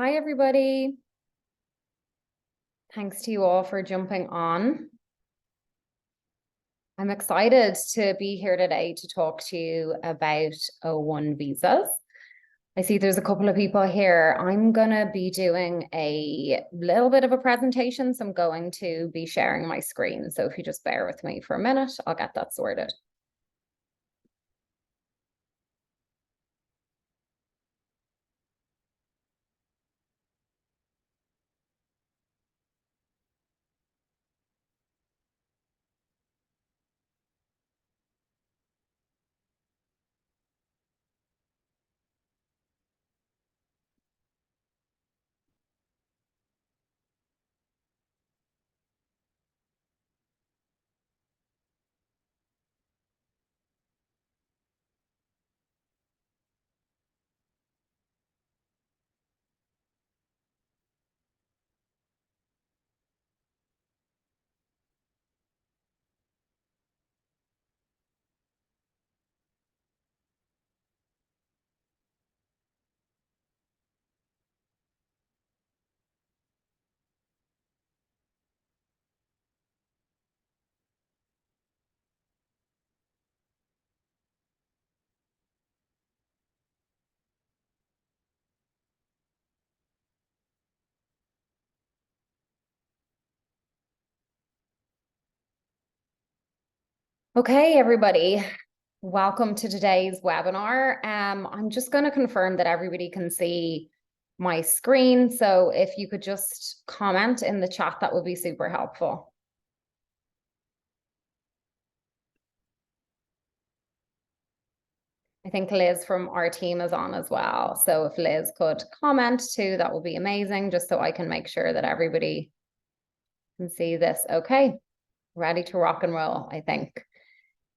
Hi, everybody. Thanks to you all for jumping on. I'm excited to be here today to talk to you about O-1 visas. I see there's a couple of people here. I'm going to be doing a little bit of a presentation, so I'm going to be sharing my screen. So if you just bear with me for a minute, I'll get that sorted. Okay, everybody. Welcome to today's webinar. I'm just going to confirm that everybody can see my screen. So if you could just comment in the chat, that would be super helpful. I think Liz from our team is on as well. So if Liz could comment too, that would be amazing, just so I can make sure that everybody can see this. Okay, ready to rock and roll, I think.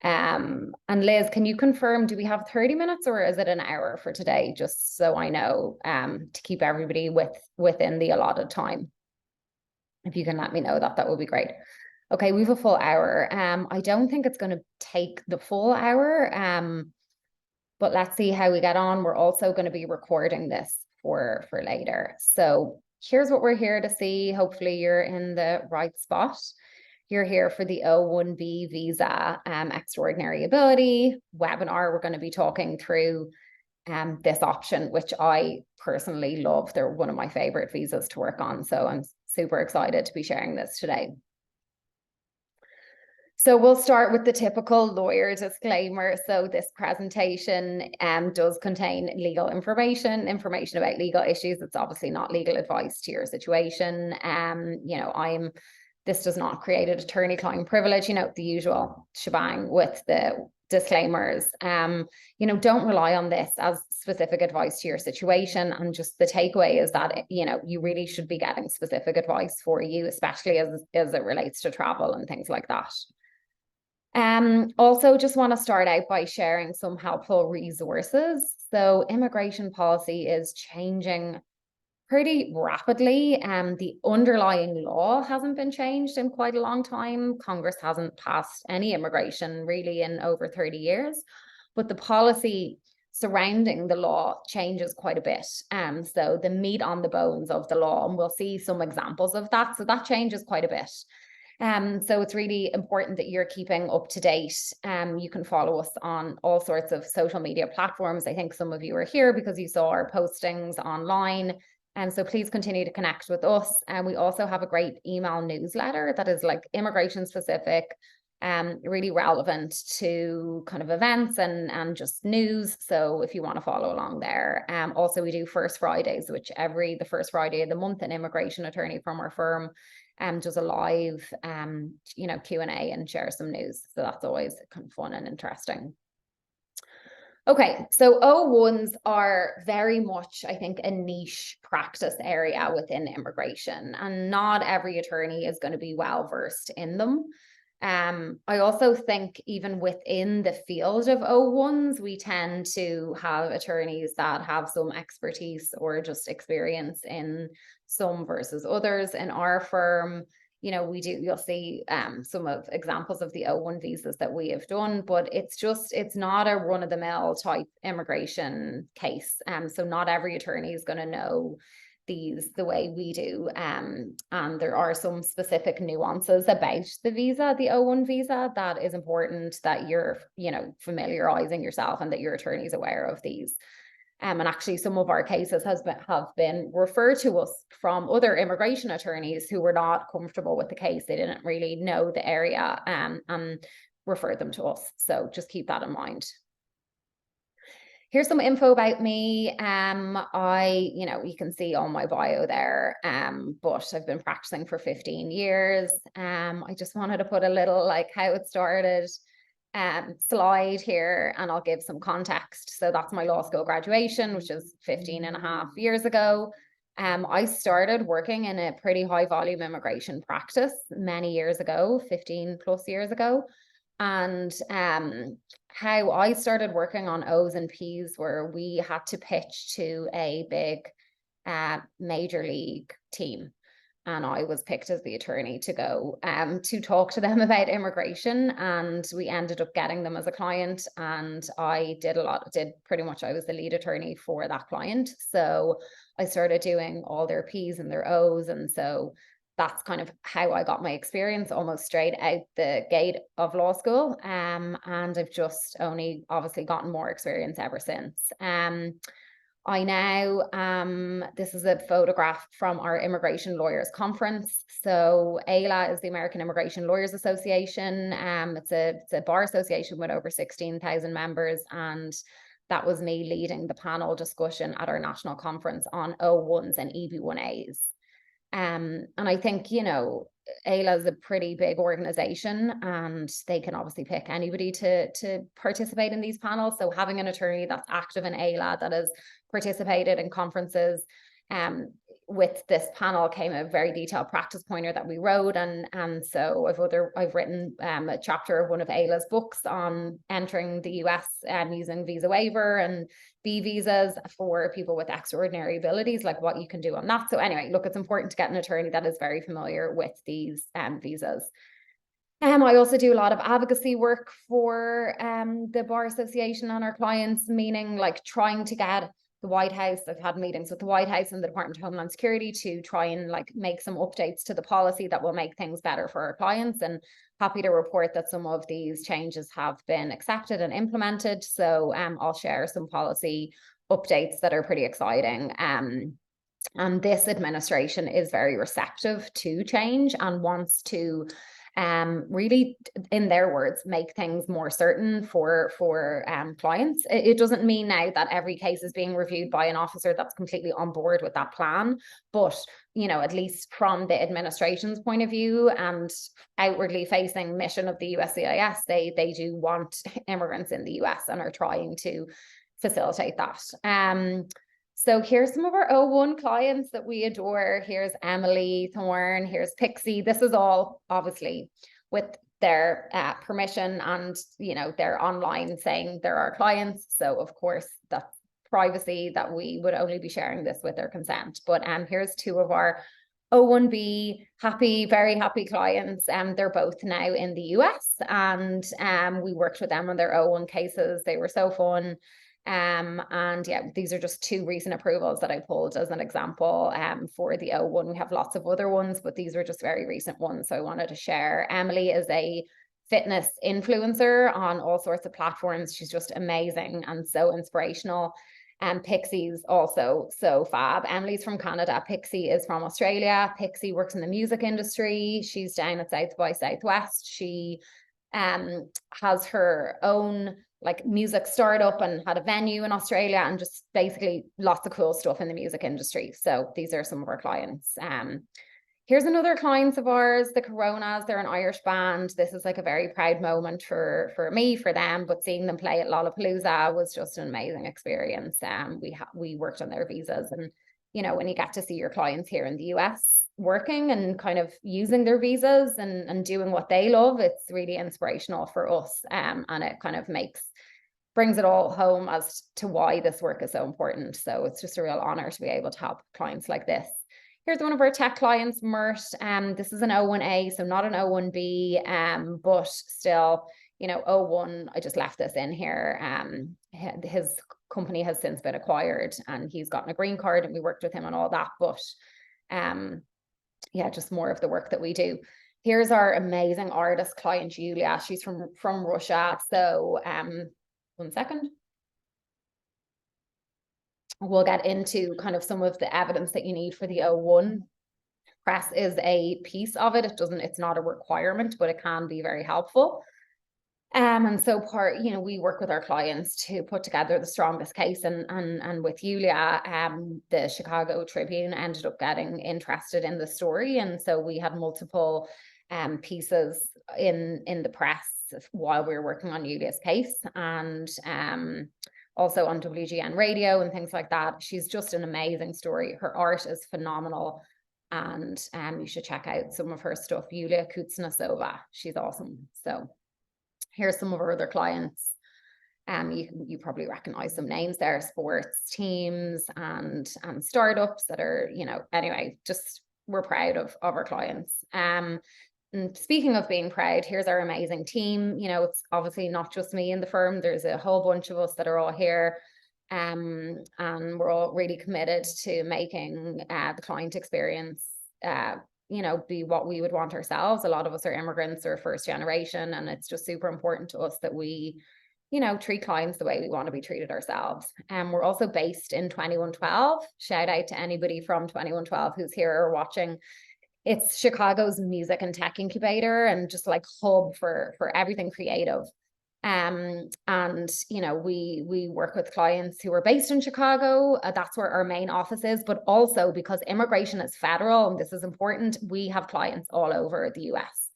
And Liz, can you confirm, do we have 30 minutes or is it an hour for today? Just so I know, to keep everybody within the allotted time. If you can let me know that, that would be great. Okay, we have a full hour. I don't think it's going to take the full hour, but let's see how we get on. We're also going to be recording this for later. So here's what we're here to see. Hopefully you're in the right spot. You're here for the O-1B visa extraordinary ability webinar. We're going to be talking through this option, which I personally love. They're one of my favorite visas to work on. So I'm super excited to be sharing this today. So we'll start with the typical lawyer disclaimer. So this presentation does contain legal information about legal issues. It's obviously not legal advice to your situation. This does not create an attorney-client privilege, the usual shebang with the disclaimers. Don't rely on this as specific advice to your situation. And just the takeaway is that, you really should be getting specific advice for you, especially as it relates to travel and things like that. Also just want to start out by sharing some helpful resources. So immigration policy is changing pretty rapidly. The underlying law hasn't been changed in quite a long time. Congress hasn't passed any immigration really in over 30 years, but the policy surrounding the law changes quite a bit. So the meat on the bones of the law, and we'll see some examples of that. So that changes quite a bit. So it's really important that you're keeping up to date. You can follow us on all sorts of social media platforms. I think some of you are here because you saw our postings online. And so please continue to connect with us. And we also have a great email newsletter that is like immigration specific, really relevant to kind of events and just news. So if you want to follow along there. Also, we do First Fridays, which the first Friday of the month, an immigration attorney from our firm does a live, Q&A and share some news. So that's always kind of fun and interesting. Okay, so O-1s are very much, I think, a niche practice area within immigration, and not every attorney is going to be well versed in them. I also think even within the field of O-1s, we tend to have attorneys that have some expertise or just experience in some versus others. In our firm, you'll see some of examples of the O-1 visas that we have done, but it's not a run-of-the-mill type immigration case. So not every attorney is going to know these the way we do. And there are some specific nuances about the visa, the O1 visa, that is important that you're, familiarizing yourself and that your attorney is aware of these. And actually some of our cases have been referred to us from other immigration attorneys who were not comfortable with the case. They didn't really know the area, and referred them to us. So just keep that in mind. Here's some info about me. You can see all my bio there, but I've been practicing for 15 years. I just wanted to put a little how it started slide here, and I'll give some context. So that's my law school graduation, which is 15 and a half years ago. I started working in a pretty high volume immigration practice many years ago, 15 plus years ago. And how I started working on O's and P's where we had to pitch to a big major league team. And I was picked as the attorney to go to talk to them about immigration. And we ended up getting them as a client. And I did pretty much, I was the lead attorney for that client. So I started doing all their P's and their O's. And so that's kind of how I got my experience almost straight out the gate of law school. And I've just only obviously gotten more experience ever since. I now, this is a photograph from our Immigration Lawyers Conference. So AILA is the American Immigration Lawyers Association. It's a bar association with over 16,000 members. And that was me leading the panel discussion at our national conference on O1s and EB1As. And I think, AILA is a pretty big organization and they can obviously pick anybody to participate in these panels. So having an attorney that's active in AILA that has participated in conferences, with this panel came a very detailed practice pointer that we wrote. And so I've written a chapter of one of AILA's books on entering the US using visa waiver and B visas for people with extraordinary abilities, like what you can do on that. So anyway, look, it's important to get an attorney that is very familiar with these visas. I also do a lot of advocacy work for the Bar Association and our clients, meaning trying to get the White House. I've had meetings with the White House and the Department of Homeland Security to try and make some updates to the policy that will make things better for our clients, and happy to report that some of these changes have been accepted and implemented. So I'll share some policy updates that are pretty exciting. And this administration is very receptive to change and wants to really, in their words, make things more certain for clients. It doesn't mean now that every case is being reviewed by an officer that's completely on board with that plan, but at least from the administration's point of view and outwardly facing mission of the USCIS, they do want immigrants in the US and are trying to facilitate that. So here's some of our O1 clients that we adore. Here's Emily Thorne, here's Pixie. This is all obviously with their permission and, they're online saying they're our clients. So of course that's privacy that we would only be sharing this with their consent. But here's two of our O-1B very happy clients. They're both now in the US, and we worked with them on their O1 cases. They were so fun. And yeah, these are just two recent approvals that I pulled as an example for the O1. We have lots of other ones, but these were just very recent ones, so I wanted to share. Emily is a fitness influencer on all sorts of platforms. She's just amazing and so inspirational. And Pixie's also so fab. Emily's from Canada. Pixie is from Australia. Pixie works in the music industry. She's down at South by Southwest. She has her own music startup and had a venue in Australia, and just basically lots of cool stuff in the music industry. So these are some of our clients. Here's another client of ours, the Coronas. They're an Irish band. This is a very proud moment for me, for them, but seeing them play at Lollapalooza was just an amazing experience. We worked on their visas, and when you get to see your clients here in the US working and kind of using their visas and doing what they love, it's really inspirational for us, and it kind of brings it all home as to why this work is so important. So it's just a real honor to be able to help clients like this. Here's one of our tech clients, Mert. This is an O1A, so not an O1B, but still, O1, I just left this in here. His company has since been acquired and he's gotten a green card, and we worked with him on all that. But yeah, just more of the work that we do. Here's our amazing artist client, Julia. She's from Russia. So 1 second. We'll get into kind of some of the evidence that you need for the O1. Press is a piece of it. It's not a requirement, but it can be very helpful. And so we work with our clients to put together the strongest case, and with Julia, the Chicago Tribune ended up getting interested in the story. And so we had multiple pieces in the press while we were working on Julia's case, and also on WGN radio and things like that. She's just an amazing story. Her art is phenomenal, and you should check out some of her stuff. Yulia Kuznetsova, she's awesome. So here's some of our other clients. You probably recognize some names there: sports teams and startups that are, anyway, just we're proud of our clients. And speaking of being proud, here's our amazing team. It's obviously not just me in the firm. There's a whole bunch of us that are all here. And we're all really committed to making the client experience, be what we would want ourselves. A lot of us are immigrants or first generation, and it's just super important to us that we, treat clients the way we want to be treated ourselves. And we're also based in 2112. Shout out to anybody from 2112 who's here or watching. It's Chicago's music and tech incubator, and just like hub for everything creative. And we work with clients who are based in Chicago. That's where our main office is. But also, because immigration is federal, and this is important, we have clients all over the US.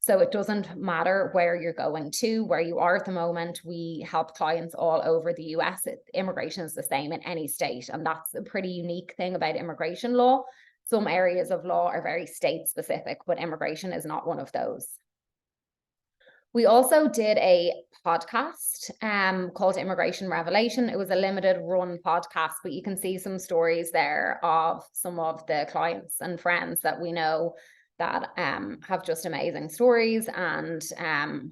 So it doesn't matter where you're going to, where you are at the moment. We help clients all over the US. Immigration is the same in any state, and that's a pretty unique thing about immigration law. Some areas of law are very state specific, but immigration is not one of those. We also did a podcast called Immigration Revelation. It was a limited run podcast, but you can see some stories there of some of the clients and friends that we know that have just amazing stories, and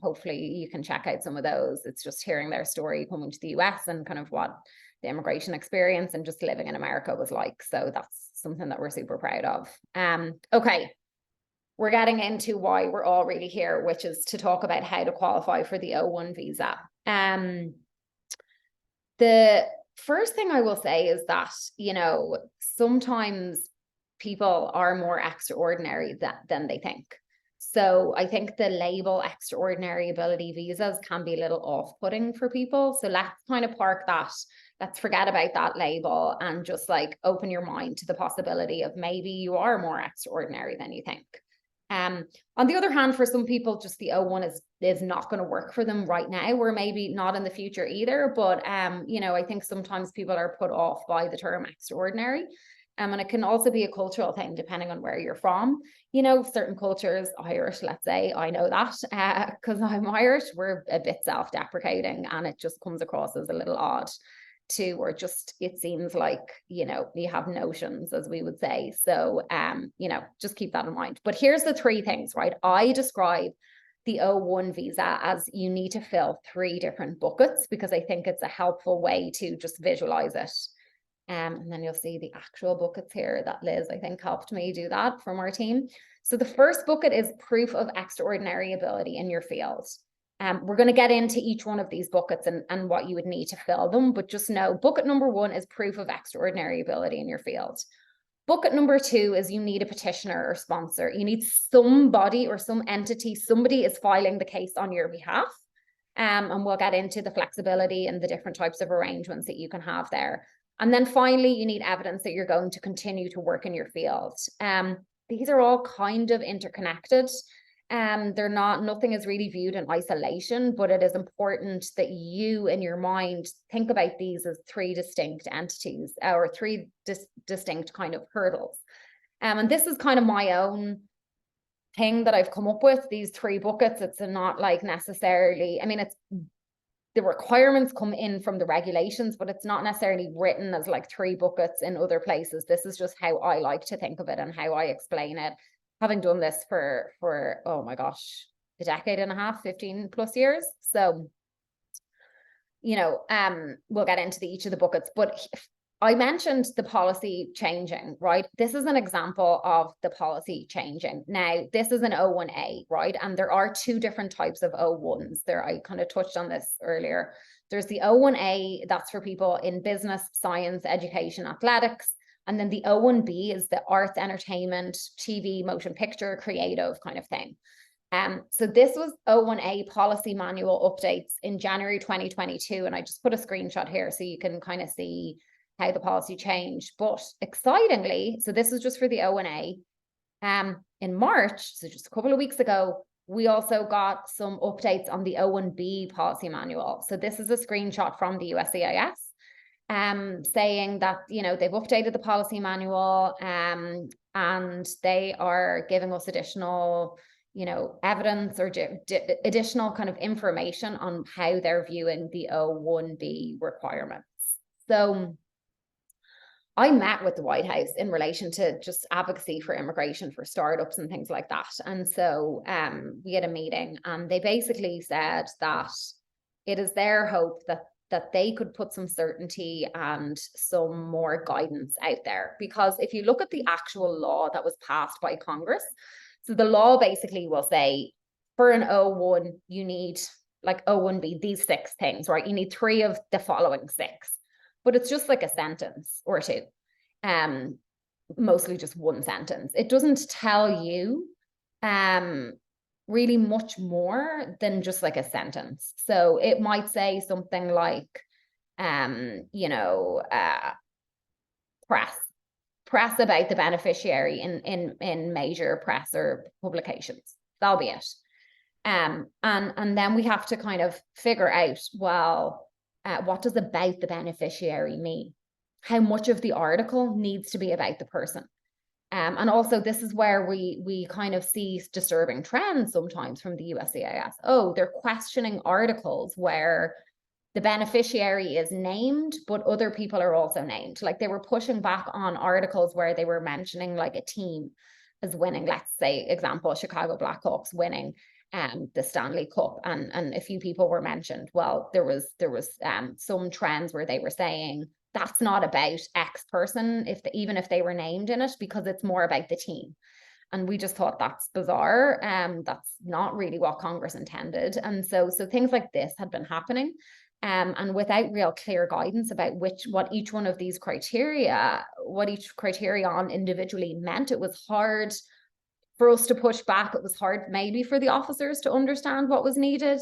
hopefully you can check out some of those. It's just hearing their story coming to the US and kind of what the immigration experience and just living in America was like. So that's something that we're super proud of. Okay. We're getting into why we're all really here, which is to talk about how to qualify for the O-1 visa. The first thing I will say is that, sometimes people are more extraordinary than they think. So I think the label extraordinary ability visas can be a little off-putting for people. So let's kind of park that. Let's forget about that label and just like open your mind to the possibility of maybe you are more extraordinary than you think. On the other hand, for some people, just the O1 is not going to work for them right now, or maybe not in the future either. But, I think sometimes people are put off by the term extraordinary. And it can also be a cultural thing, depending on where you're from. Certain cultures, Irish, let's say, I know that because I'm Irish, we're a bit self-deprecating, and it just comes across as a little odd to, or just, it seems like, you have notions, as we would say. So, just keep that in mind. But here's the three things, right? I describe the O1 visa as you need to fill 3 different buckets, because I think it's a helpful way to just visualize it. And then you'll see the actual buckets here that Liz, I think, helped me do that from our team. So the first bucket is proof of extraordinary ability in your field. We're going to get into each one of these buckets and what you would need to fill them, but just know bucket number 1 is proof of extraordinary ability in your field. Bucket number 2 is you need a petitioner or sponsor. You need somebody or some entity, somebody is filing the case on your behalf. And we'll get into the flexibility and the different types of arrangements that you can have there. And then finally, you need evidence that you're going to continue to work in your field. These are all kind of interconnected. They're not, nothing is really viewed in isolation, but it is important that you in your mind think about these as 3 distinct entities or 3 distinct kind of hurdles. And this is kind of my own thing that I've come up with, these 3 buckets. It's not like necessarily, I mean, it's the requirements come in from the regulations, but it's not necessarily written as like 3 buckets in other places. This is just how I like to think of it and how I explain it, having done this for oh my gosh, a decade and a half, 15 plus years. So we'll get into each of the buckets, but I mentioned the policy changing, right? This is an example of the policy changing. Now, this is an O-1A, right? And there are two different types of O-1s there. I kind of touched on this earlier. There's the O-1A, that's for people in business, science, education, athletics. And then the O-1B is the arts, entertainment, TV, motion picture, creative kind of thing. So this was O-1A policy manual updates in January 2022. And I just put a screenshot here so you can kind of see how the policy changed. But excitingly, so this is just for the O-1A. In March, so just a couple of weeks ago, we also got some updates on the O-1B policy manual. So this is a screenshot from the USCIS. Saying that, they've updated the policy manual, and they are giving us additional, evidence or additional kind of information on how they're viewing the O-1B requirements. So I met with the White House in relation to just advocacy for immigration for startups and things like that. And so we had a meeting, and they basically said that it is their hope that they could put some certainty and some more guidance out there. Because if you look at the actual law that was passed by Congress, so the law basically will say for an O-1, you need, like O-1B, these 6 things, right? You need 3 of the following 6, but it's just like a sentence or 2, mostly just 1 sentence. It doesn't tell you really much more than just like a sentence. So it might say something like, press about the beneficiary in major press or publications. That'll be it. And then we have to kind of figure out, well, what does about the beneficiary mean? How much of the article needs to be about the person? And also, this is where we kind of see disturbing trends sometimes from the USCIS. Oh, they're questioning articles where the beneficiary is named, but other people are also named. Like they were pushing back on articles where they were mentioning like a team as winning, let's say, example, Chicago Blackhawks winning the Stanley Cup, and a few people were mentioned. Well, there was some trends where they were saying that's not about X person, even if they were named in it, because it's more about the team. And we just thought that's bizarre. That's not really what Congress intended. And so things like this had been happening. And without real clear guidance about what each one of these criteria, what each criterion individually meant, it was hard for us to push back. It was hard maybe for the officers to understand what was needed.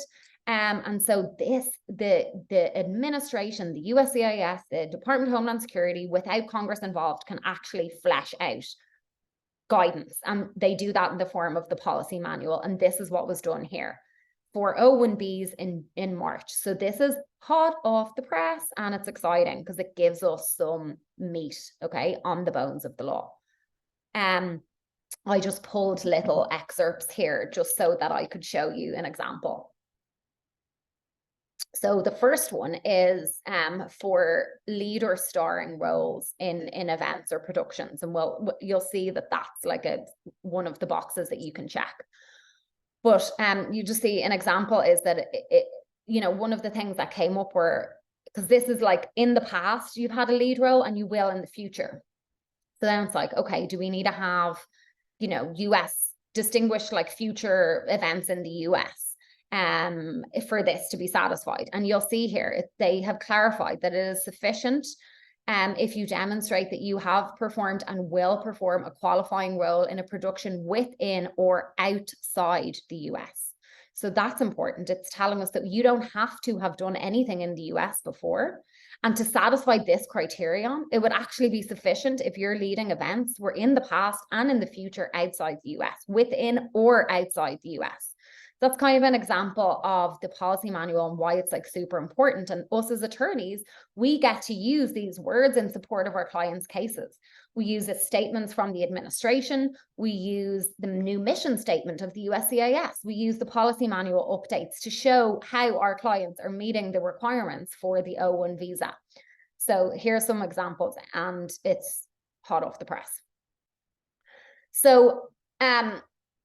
And so the administration, the USCIS, the Department of Homeland Security, without Congress involved, can actually flesh out guidance. And they do that in the form of the policy manual. And this is what was done here for O-1Bs in March. So this is hot off the press, and it's exciting because it gives us some meat, okay, on the bones of the law. I just pulled little excerpts here just so that I could show you an example. So the first one is for lead or starring roles in events or productions. And you'll see that that's like one of the boxes that you can check. But you just see an example is that one of the things that came up were, because this is like in the past, you've had a lead role and you will in the future. So then it's like, okay, do we need to have, US distinguished like future events in the US for this to be satisfied? And you'll see here, they have clarified that it is sufficient if you demonstrate that you have performed and will perform a qualifying role in a production within or outside the US. So that's important. It's telling us that you don't have to have done anything in the US before. And to satisfy this criterion, it would actually be sufficient if your leading events were in the past and in the future outside the US, within or outside the US. That's kind of an example of the policy manual and why it's like super important. And us as attorneys, we get to use these words in support of our clients' cases. We use the statements from the administration. We use the new mission statement of the USCIS. We use the policy manual updates to show how our clients are meeting the requirements for the O-1 visa. So here's some examples, and it's hot off the press. So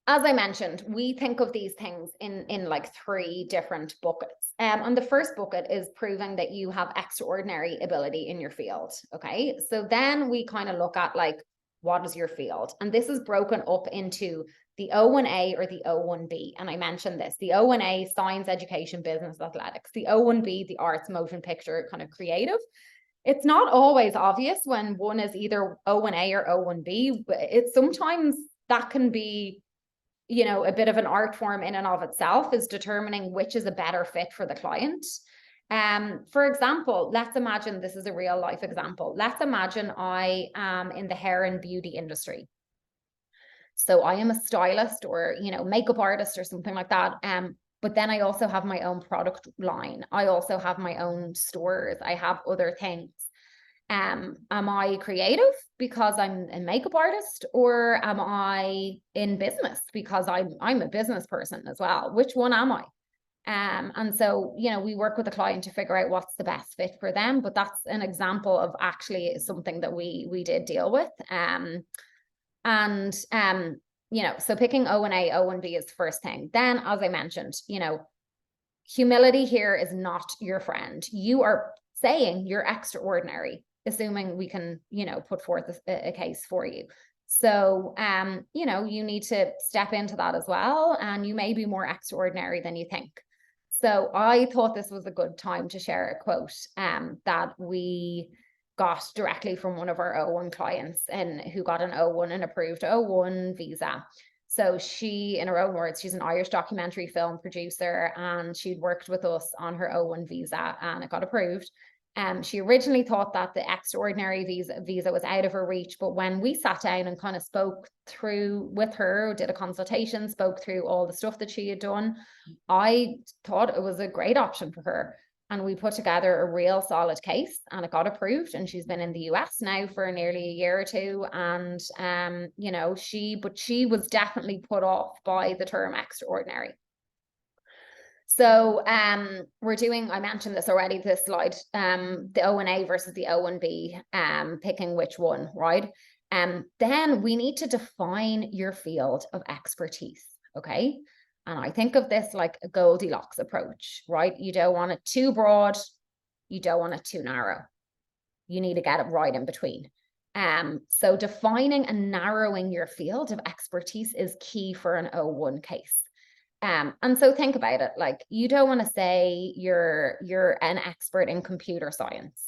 as I mentioned, we think of these things in like 3 different buckets. And the first bucket is proving that you have extraordinary ability in your field. Okay. So then we kind of look at like, what is your field? And this is broken up into the O-1A or the O-1B. And I mentioned this, the O-1A, science, education, business, athletics, the O-1B, the arts, motion picture, kind of creative. It's not always obvious when one is either O-1A or O-1B. It's sometimes that can be, you know, a bit of an art form in and of itself, is determining which is a better fit for the client. For example, let's imagine, this is a real life example. Let's imagine I am in the hair and beauty industry. So I am a stylist or, you know, makeup artist or something like that. But then I also have my own product line. I also have my own stores. I have other things. Am I creative because I'm a makeup artist, or am I in business because I'm a business person as well? Which one am I? And so, you know, we work with the client to figure out what's the best fit for them. But that's an example of actually something that we did deal with. You know, so picking O-1A, O-1B is the first thing. Then, as I mentioned, you know, humility here is not your friend. You are saying you're extraordinary, assuming we can, you know, put forth a case for you. So, you know, you need to step into that as well, and you may be more extraordinary than you think. So I thought this was a good time to share a quote that we got directly from one of our O1 clients, and who got an O1, an approved O1 visa. So she, in her own words, she's an Irish documentary film producer, and she'd worked with us on her O1 visa and it got approved. She originally thought that the extraordinary visa was out of her reach, but when we sat down and kind of spoke through with her, did a consultation, spoke through all the stuff that she had done, I thought it was a great option for her. And we put together a real solid case, and it got approved. And she's been in the US now for nearly a year or two. And, you know, she was definitely put off by the term extraordinary. So we're doing, I mentioned this already, this slide, the O-1A versus the O-1B, picking which one, right? Then we need to define your field of expertise, okay? And I think of this like a Goldilocks approach, right? You don't want it too broad, you don't want it too narrow. You need to get it right in between. So defining and narrowing your field of expertise is key for an O1 case. And so think about it, like, you don't want to say you're an expert in computer science,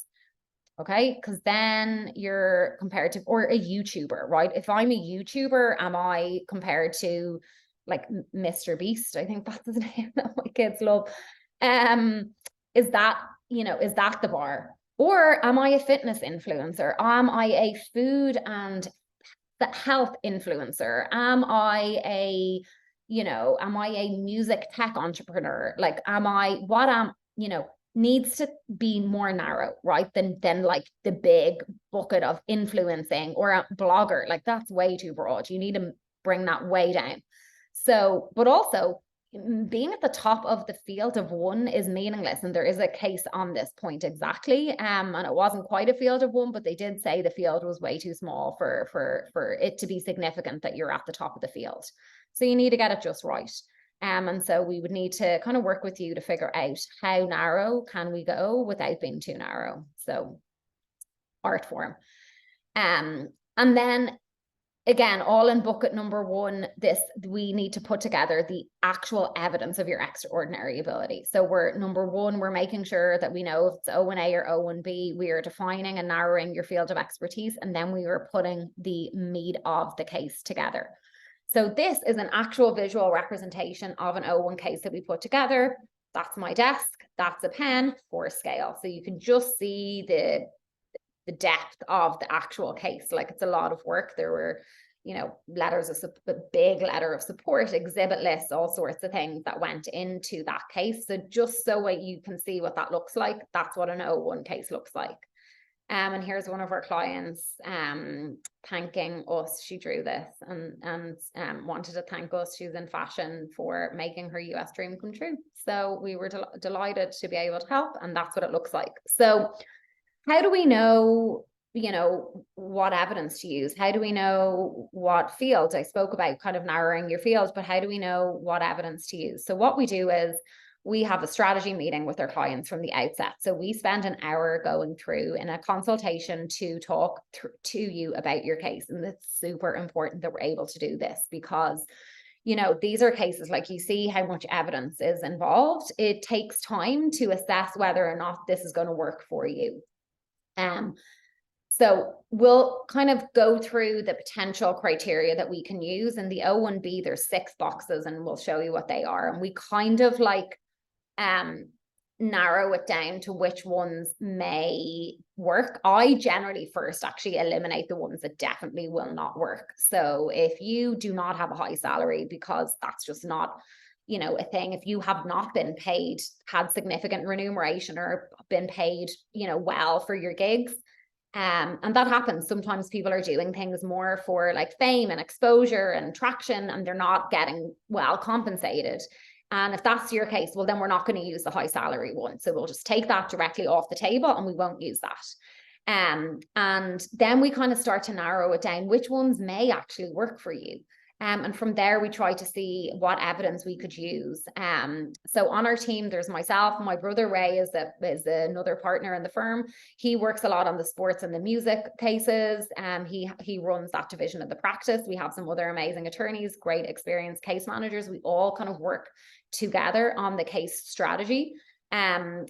okay? Because then you're compared to, or a YouTuber, right? If I'm a YouTuber, am I compared to like Mr. Beast? I think that's his name that my kids love. Is that, you know, is that the bar? Or am I a fitness influencer? Am I a food and health influencer? Am I a, you know, am I a music tech entrepreneur? Like, you know, needs to be more narrow, right? Than like the big bucket of influencing or a blogger. Like, that's way too broad. You need to bring that way down. So, but also being at the top of the field of one is meaningless. And there is a case on this point exactly. And it wasn't quite a field of one, but they did say the field was way too small for it to be significant that you're at the top of the field. So you need to get it just right. And so we would need to kind of work with you to figure out how narrow can we go without being too narrow. So art form. And then again, all in bucket number one, we need to put together the actual evidence of your extraordinary ability. So number one, we're making sure that we know if it's O-1A or O-1B, we are defining and narrowing your field of expertise, and then we are putting the meat of the case together. So this is an actual visual representation of an O1 case that we put together. That's my desk, that's a pen for scale. So you can just see the depth of the actual case. Like, it's a lot of work. There were, you know, a big letter of support, exhibit lists, all sorts of things that went into that case. So just so you can see what that looks like, that's what an O1 case looks like. And here's one of our clients thanking us. She drew this and wanted to thank us. She's in fashion, for making her US dream come true. So we were delighted to be able to help, and that's what it looks like. So how do we know you know, what evidence to use? How do we know what fields? I spoke about kind of narrowing your fields, but how do we know what evidence to use? So what we do is we have a strategy meeting with our clients from the outset. So we spend an hour going through in a consultation to talk to you about your case. And it's super important that we're able to do this because, you know, these are cases like you see how much evidence is involved. It takes time to assess whether or not this is going to work for you. So we'll kind of go through the potential criteria that we can use. In the O-1B, there's 6 boxes, and we'll show you what they are. And we kind of like narrow it down to which ones may work. I generally first actually eliminate the ones that definitely will not work. So if you do not have a high salary, because that's just not, you know, a thing, if you have not been paid, had significant remuneration or been paid, you know, well for your gigs, and that happens. Sometimes people are doing things more for like fame and exposure and traction, and they're not getting well compensated. And if that's your case, well, then we're not going to use the high salary one. So we'll just take that directly off the table and we won't use that. And then we kind of start to narrow it down, which ones may actually work for you. And from there, we try to see what evidence we could use. So on our team, there's myself, my brother Ray is another partner in the firm. He works a lot on the sports and the music cases. He runs that division of the practice. We have some other amazing attorneys, great experienced case managers. We all kind of work together on the case strategy. And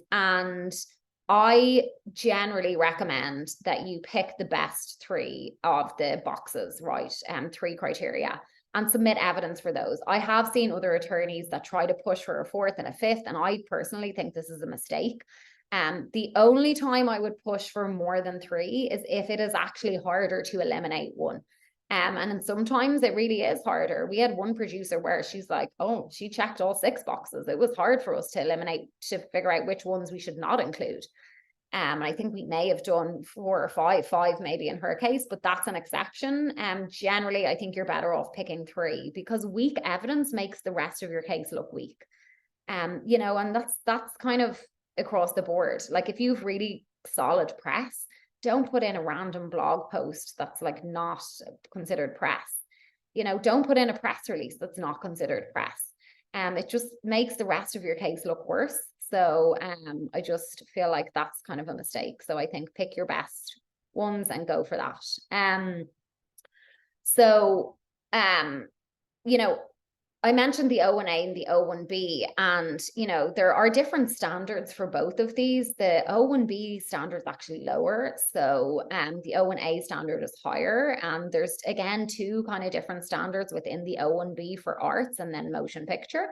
I generally recommend that you pick the best 3 of the boxes, right? 3 criteria, and submit evidence for those. I have seen other attorneys that try to push for a 4th and a 5th, and I personally think this is a mistake. The only time I would push for more than 3 is if it is actually harder to eliminate one. And sometimes it really is harder. We had one producer where she's like, oh, she checked all 6 boxes. It was hard for us to eliminate, to figure out which ones we should not include. And I think we may have done 4 or 5 maybe in her case, but that's an exception. Generally, I think you're better off picking 3 because weak evidence makes the rest of your case look weak. You know, and that's kind of across the board. Like if you've really solid press, don't put in a random blog post that's like not considered press. You know, don't put in a press release that's not considered press. It just makes the rest of your case look worse. So I just feel like that's kind of a mistake. So I think pick your best ones and go for that. You know, I mentioned the O-1A and the O-1B, and, you know, there are different standards for both of these. The O-1B standard is actually lower. So the O-1A standard is higher. And there's, again, 2 kind of different standards within the O-1B for arts and then motion picture.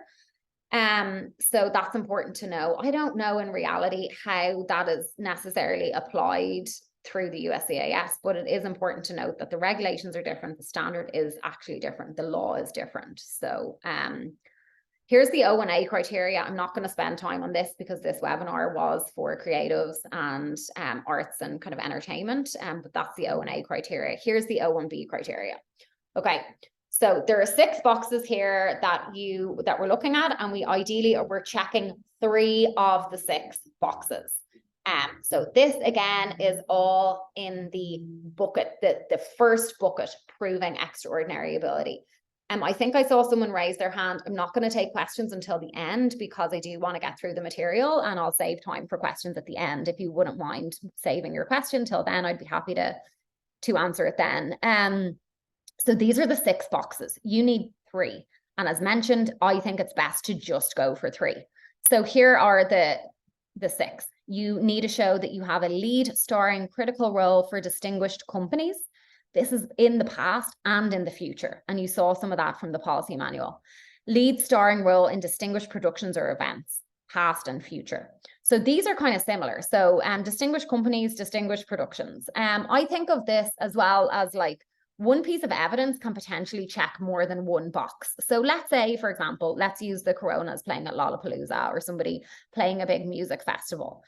So that's important to know. I don't know in reality how that is necessarily applied through the USCIS, but it is important to note that the regulations are different. The standard is actually different. The law is different. So here's the O-1A criteria. I'm not going to spend time on this because this webinar was for creatives and arts and kind of entertainment, but that's the O-1A criteria. Here's the O-1B criteria. Okay. So there are 6 boxes here that we're looking at, and we're checking 3 of the 6 boxes. So this again is all in the bucket, the first bucket, proving extraordinary ability. I think I saw someone raise their hand. I'm not going to take questions until the end because I do want to get through the material, and I'll save time for questions at the end. If you wouldn't mind saving your question till then, I'd be happy to answer it then. So these are the 6 boxes. You need 3. And as mentioned, I think it's best to just go for 3. So here are the 6. You need to show that you have a lead starring critical role for distinguished companies. This is in the past and in the future. And you saw some of that from the policy manual. Lead starring role in distinguished productions or events, past and future. So these are kind of similar. So distinguished companies, distinguished productions. I think of this as well as like, one piece of evidence can potentially check more than one box. So let's say, for example, let's use the Coronas playing at Lollapalooza or somebody playing a big music festival.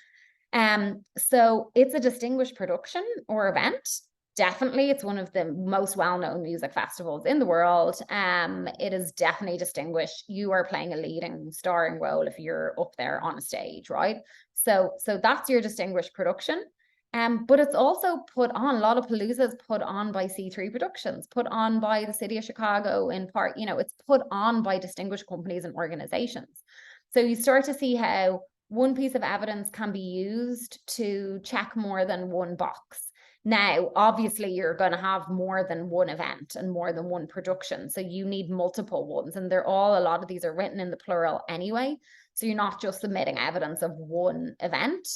So it's a distinguished production or event. Definitely, it's one of the most well-known music festivals in the world. It is definitely distinguished. You are playing a leading starring role if you're up there on a stage, right? So that's your distinguished production. But it's also put on, a lot of Palooza's put on by C3 Productions, put on by the City of Chicago in part, you know, it's put on by distinguished companies and organizations. So you start to see how one piece of evidence can be used to check more than one box. Now, obviously, you're going to have more than one event and more than one production. So you need multiple ones. And they're all, a lot of these are written in the plural anyway. So you're not just submitting evidence of one event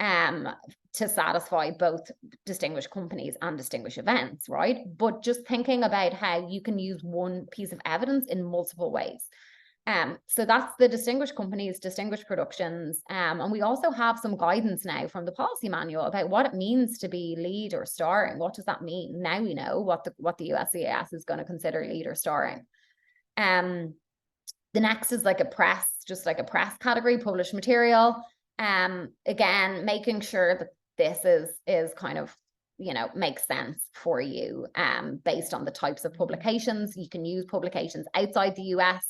to satisfy both distinguished companies and distinguished events, right? But just thinking about how you can use one piece of evidence in multiple ways. So that's the distinguished companies, distinguished productions. And we also have some guidance now from the policy manual about what it means to be lead or starring. What does that mean? Now we know what the USCIS is going to consider lead or starring. The next is like a press, just like a press category, published material. Again, making sure that this is kind of, you know, makes sense for you based on the types of publications. You can use publications outside the US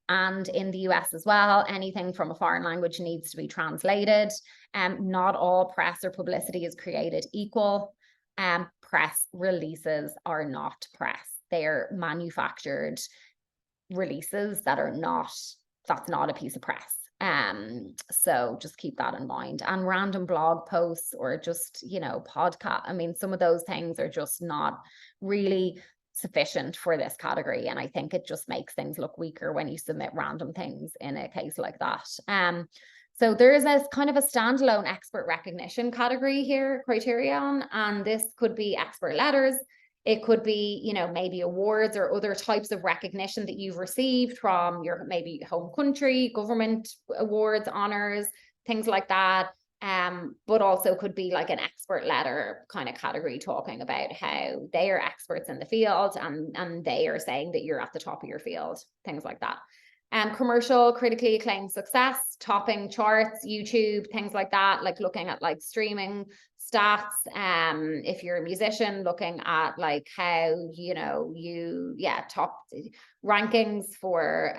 and in the US as well. Anything from a foreign language needs to be translated. Not all press or publicity is created equal. Press releases are not press. They are manufactured releases that are not, that's not a piece of press. So just keep that in mind. And random blog posts or just, you know, podcast. I mean, some of those things are just not really sufficient for this category. And I think it just makes things look weaker when you submit random things in a case like that. So there is a kind of a standalone expert recognition category here, criterion, and this could be expert letters. It could be, you know, maybe awards or other types of recognition that you've received from your maybe home country, government awards, honors, things like that. But also could be like an expert letter kind of category talking about how they are experts in the field and they are saying that you're at the top of your field, things like that. Commercial, critically acclaimed success, topping charts, YouTube, things like that, like looking at like streaming stats. If you're a musician, looking at like how, you know, top rankings for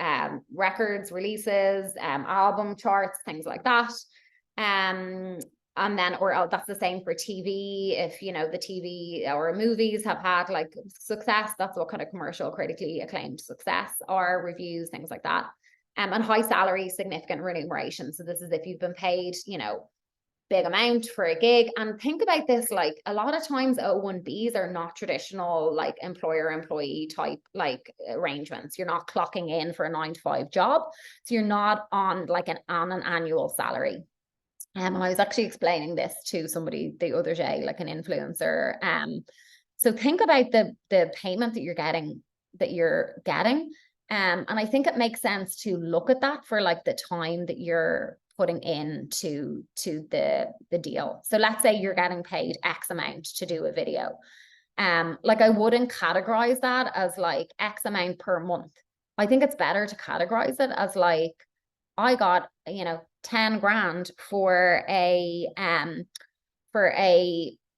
records, releases, album charts, things like that. And then, or that's the same for TV. If, you know, the TV or movies have had like success, that's what kind of commercial, critically acclaimed success are, reviews, things like that. And high salary, significant remuneration. So this is if you've been paid, you know, big amount for a gig. And think about this, like a lot of times O-1Bs are not traditional like employer-employee type like arrangements. You're not clocking in for a 9-to-5 job. So you're not on like an annual salary. And I was actually explaining this to somebody the other day, like an influencer. So think about the payment that you're getting. And I think it makes sense to look at that for like the time that you're putting into the deal. So let's say you're getting paid X amount to do a video. Like I wouldn't categorize that as like X amount per month. I think it's better to categorize it as like, I got, you know, 10 grand for a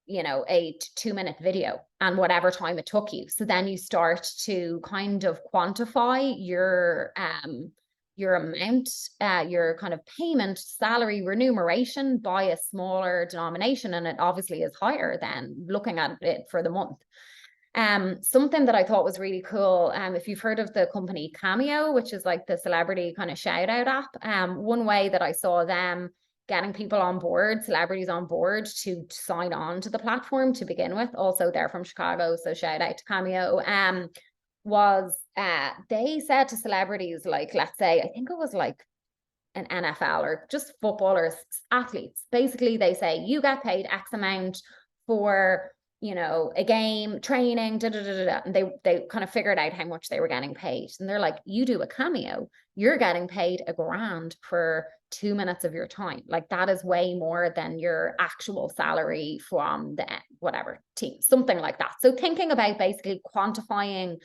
you know, a 2-minute video and whatever time it took you. So then you start to kind of quantify your amount, your kind of payment, salary, remuneration by a smaller denomination. And it obviously is higher than looking at it for the month. Something that I thought was really cool, if you've heard of the company Cameo, which is like the celebrity kind of shout out app, one way that I saw them getting people on board, celebrities on board to sign on to the platform to begin with, also they're from Chicago, so shout out to Cameo, was they said to celebrities, like, let's say, I think it was like an NFL or just footballers, athletes, basically they say, you get paid X amount for, you know, a game, training, and they kind of figured out how much they were getting paid. And they're like, you do a Cameo, you're getting paid $1,000 for 2 minutes of your time. Like that is way more than your actual salary from the whatever team, something like that. So thinking about basically quantifying,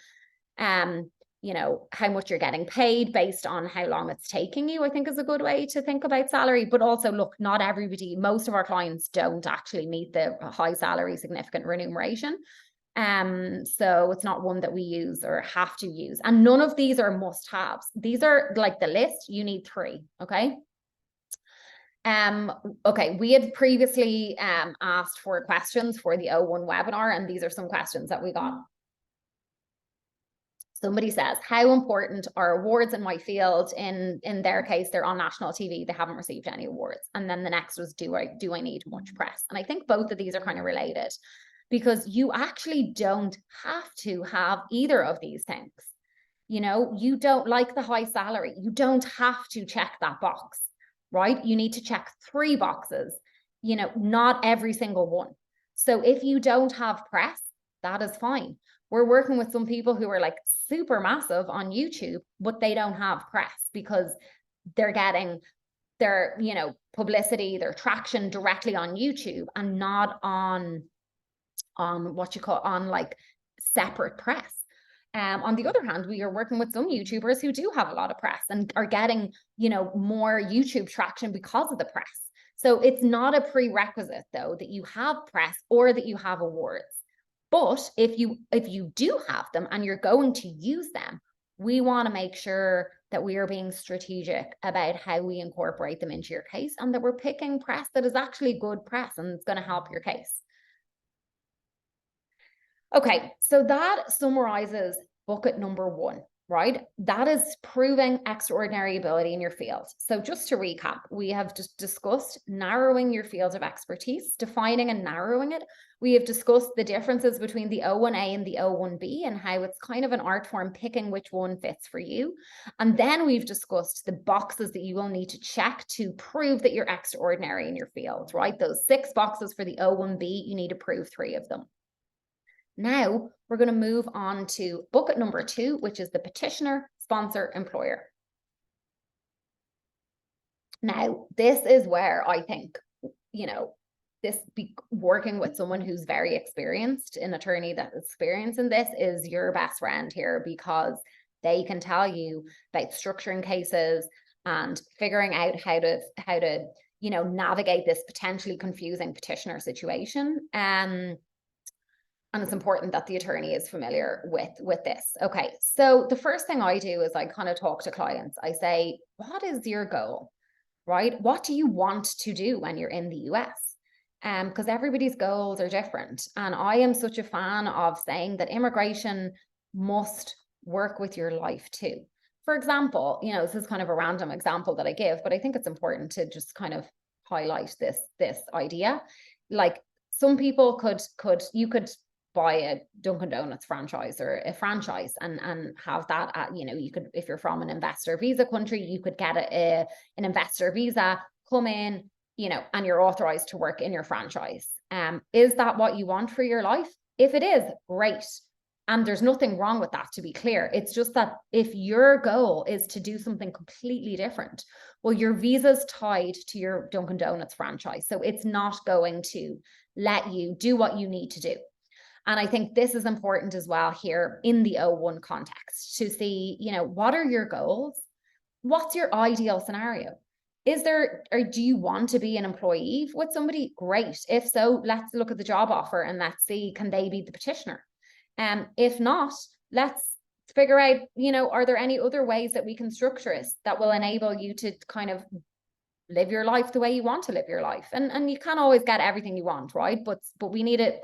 you know, how much you're getting paid based on how long it's taking you, I think is a good way to think about salary. But also, look, not everybody, most of our clients don't actually meet the high salary, significant remuneration. So it's not one that we use or have to use. And none of these are must-haves. These are like the list, you need 3, okay? Okay, we had previously asked for questions for the O1 webinar, and these are some questions that we got. Somebody says, how important are awards in my field? In their case, they're on national TV. They haven't received any awards. And then the next was, do I need much press? And I think both of these are kind of related, because you actually don't have to have either of these things. You know, you don't like the high salary. You don't have to check that box, right? You need to check 3 boxes, you know, not every single one. So if you don't have press, that is fine. We're working with some people who are like super massive on YouTube, but they don't have press because they're getting their, you know, publicity, their traction directly on YouTube and not on what you call, on like separate press. On the other hand, we are working with some YouTubers who do have a lot of press and are getting, you know, more YouTube traction because of the press. So it's not a prerequisite though that you have press or that you have awards. But if you do have them and you're going to use them, we want to make sure that we are being strategic about how we incorporate them into your case and that we're picking press that is actually good press and it's going to help your case. Okay, so that summarizes bucket number 1, right? That is proving extraordinary ability in your field. So just to recap, we have just discussed narrowing your field of expertise, defining and narrowing it. We have discussed the differences between the O-1A and the O-1B and how it's kind of an art form picking which one fits for you. And then we've discussed the boxes that you will need to check to prove that you're extraordinary in your field, right? Those 6 boxes for the O-1B, you need to prove 3 of them. Now we're going to move on to bucket number 2, which is the petitioner, sponsor, employer. Now, this is where I think, you know, working with someone who's very experienced, an attorney that's experienced in this, is your best friend here, because they can tell you about structuring cases and figuring out how to you know, navigate this potentially confusing petitioner situation. And it's important that the attorney is familiar with this. Okay, so the first thing I do is I kind of talk to clients. I say, what is your goal, right? What do you want to do when you're in the US? Because everybody's goals are different. And I am such a fan of saying that immigration must work with your life too. For example, you know, this is kind of a random example that I give, but I think it's important to just kind of highlight this idea. Like, some people you could buy a Dunkin' Donuts franchise or a franchise and have that at, you know, you could, if you're from an investor visa country, you could get an investor visa, come in, you know, and you're authorized to work in your franchise. Is that what you want for your life? If it is, great. And there's nothing wrong with that, to be clear. It's just that if your goal is to do something completely different, well, your visa's tied to your Dunkin' Donuts franchise. So it's not going to let you do what you need to do. And I think this is important as well here in the O1 context, to see, you know, what are your goals? What's your ideal scenario? Is there, or do you want to be an employee with somebody? Great. If so, let's look at the job offer and let's see, can they be the petitioner? If not, let's figure out, you know, are there any other ways that we can structure it that will enable you to kind of live your life the way you want to live your life? And you can't always get everything you want, right? But we need to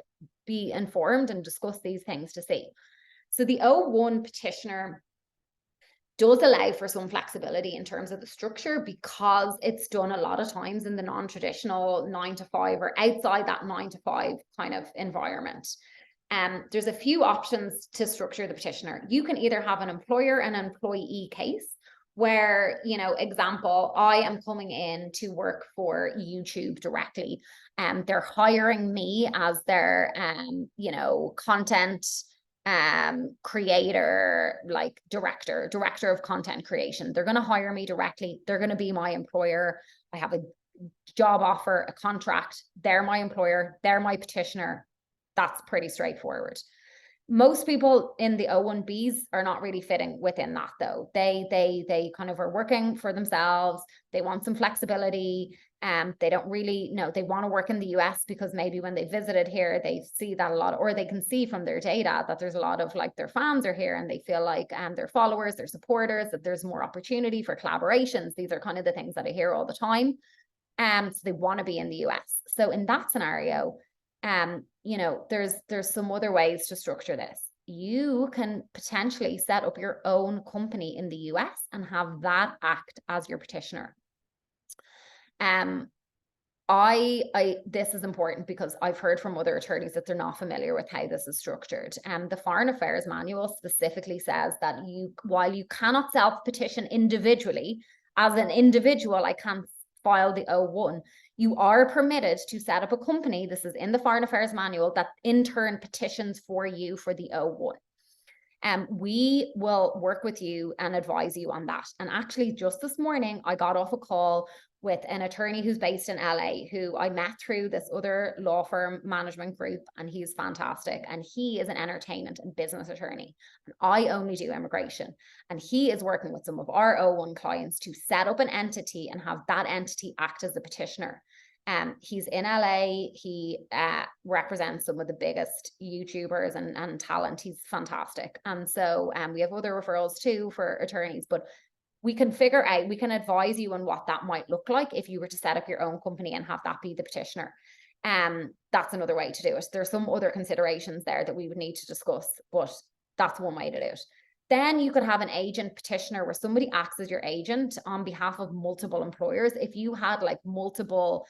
be informed and discuss these things to see. So the O1 petitioner does allow for some flexibility in terms of the structure, because it's done a lot of times in the non-traditional 9 to 5 or outside that 9 to 5 kind of environment. There's a few options to structure the petitioner. You can either have an employer and employee case where, you know, example, I am coming in to work for YouTube directly. They're hiring me as their, you know, content creator, like director of content creation. They're going to hire me directly. They're going to be my employer. I have a job offer, a contract. They're my employer. They're my petitioner. That's pretty straightforward. Most people in the O-1Bs are not really fitting within that though. They kind of are working for themselves. They want some flexibility. They don't really know, they want to work in the US because maybe when they visited here, they see that a lot, or they can see from their data that there's a lot of, like, their fans are here and they feel like their followers, their supporters, that there's more opportunity for collaborations. These are kind of the things that I hear all the time. So they want to be in the US. So in that scenario, you know, there's some other ways to structure this. You can potentially set up your own company in the US and have that act as your petitioner. This is important because I've heard from other attorneys that they're not familiar with how this is structured. The Foreign Affairs Manual specifically says that while you cannot self-petition individually, as an individual, I can't file the O-1, you are permitted to set up a company, this is in the Foreign Affairs Manual, that in turn petitions for you for the O-1. We will work with you and advise you on that. And actually, just this morning, I got off a call with an attorney who's based in LA, who I met through this other law firm management group, and he's fantastic. And he is an entertainment and business attorney. And I only do immigration. And he is working with some of our O1 clients to set up an entity and have that entity act as the petitioner. He's in LA. He represents some of the biggest YouTubers and talent. He's fantastic. And so we have other referrals too for attorneys, but we can figure out, we can advise you on what that might look like if you were to set up your own company and have that be the petitioner. That's another way to do it. There's some other considerations there that we would need to discuss, but that's one way to do it. Then you could have an agent petitioner where somebody acts as your agent on behalf of multiple employers. If you had like multiple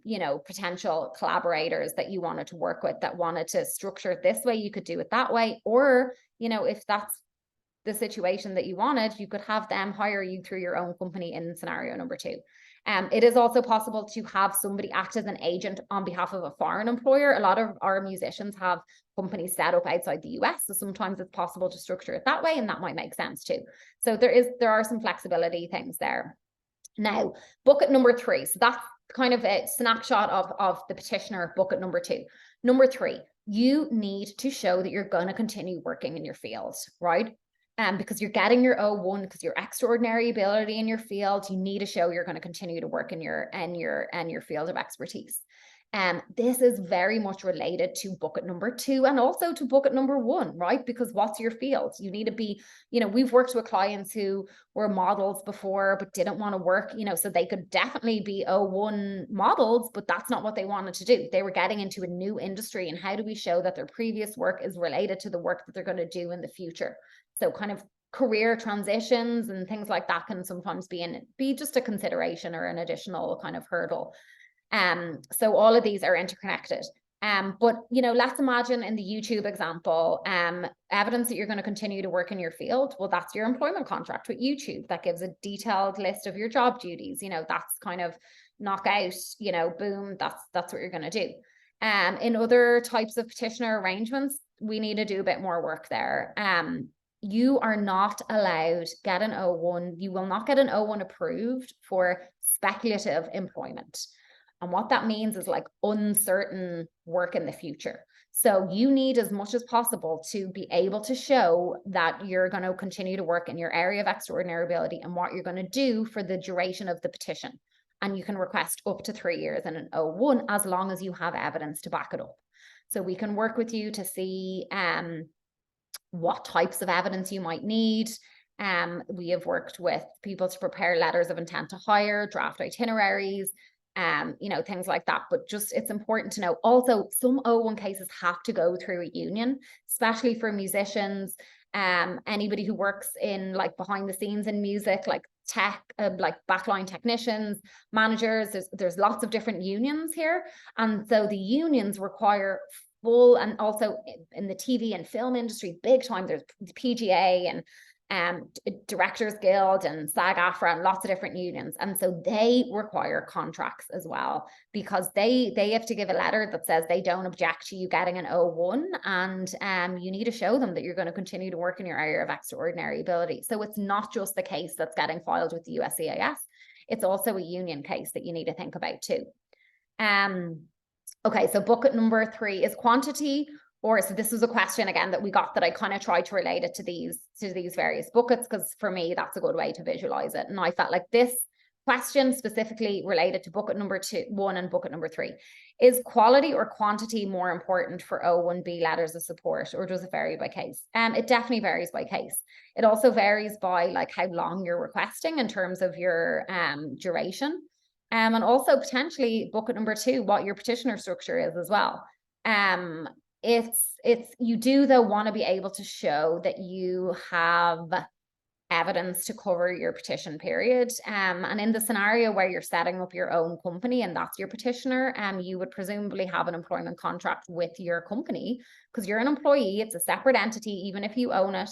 you know, potential collaborators that you wanted to work with that wanted to structure it this way, you could do it that way. Or, you know, if that's the situation that you wanted, you could have them hire you through your own company in scenario number 2. It is also possible to have somebody act as an agent on behalf of a foreign employer. A lot of our musicians have companies set up outside the US, so sometimes it's possible to structure it that way, and that might make sense too. So there are some flexibility things there. Now, bucket number 3. So that's kind of a snapshot of the petitioner bucket number 2. Number 3, you need to show that you're going to continue working in your field, right? Because you're getting your O1, because your extraordinary ability in your field, you need to show you're going to continue to work in your field of expertise. This is very much related to bucket number 2 and also to bucket number 1, right? Because what's your field? You need to be, you know, we've worked with clients who were models before, but didn't want to work, you know, so they could definitely be O1 models, but that's not what they wanted to do. They were getting into a new industry, and how do we show that their previous work is related to the work that they're going to do in the future? So kind of career transitions and things like that can sometimes be just a consideration or an additional kind of hurdle. So all of these are interconnected. But, you know, let's imagine in the YouTube example, evidence that you're going to continue to work in your field. Well, that's your employment contract with YouTube. That gives a detailed list of your job duties. You know, that's kind of knockout, you know, boom, that's what you're going to do. In other types of petitioner arrangements, we need to do a bit more work there. You are not allowed to get an O1. You will not get an O1 approved for speculative employment. And what that means is like uncertain work in the future. So you need as much as possible to be able to show that you're going to continue to work in your area of extraordinary ability and what you're going to do for the duration of the petition. And you can request up to 3 years in an O1 as long as you have evidence to back it up. So we can work with you to see what types of evidence you might need. We have worked with people to prepare letters of intent to hire, draft itineraries, you know, things like that. But just, it's important to know also some O1 cases have to go through a union, especially for musicians, anybody who works in like behind the scenes in music, like tech, like backline technicians, managers. There's lots of different unions here. And so the unions require full, and also in the TV and film industry, big time, there's the PGA and Directors Guild and SAG-AFTRA and lots of different unions. And so they require contracts as well, because they have to give a letter that says they don't object to you getting an O1, and you need to show them that you're going to continue to work in your area of extraordinary ability. So it's not just the case that's getting filed with the USCIS, it's also a union case that you need to think about too. Okay, so bucket number 3 is quantity. Or so this was a question again that we got that I kind of tried to relate it to these various buckets, because for me that's a good way to visualize it. And I felt like this question specifically related to bucket number 1 and bucket number 3. Is quality or quantity more important for O-1B letters of support, or does it vary by case? It definitely varies by case. It also varies by like how long you're requesting in terms of your duration. And also potentially bucket number 2, what your petitioner structure is as well. You do though want to be able to show that you have evidence to cover your petition period. And in the scenario where you're setting up your own company and that's your petitioner, you would presumably have an employment contract with your company because you're an employee. It's a separate entity, even if you own it.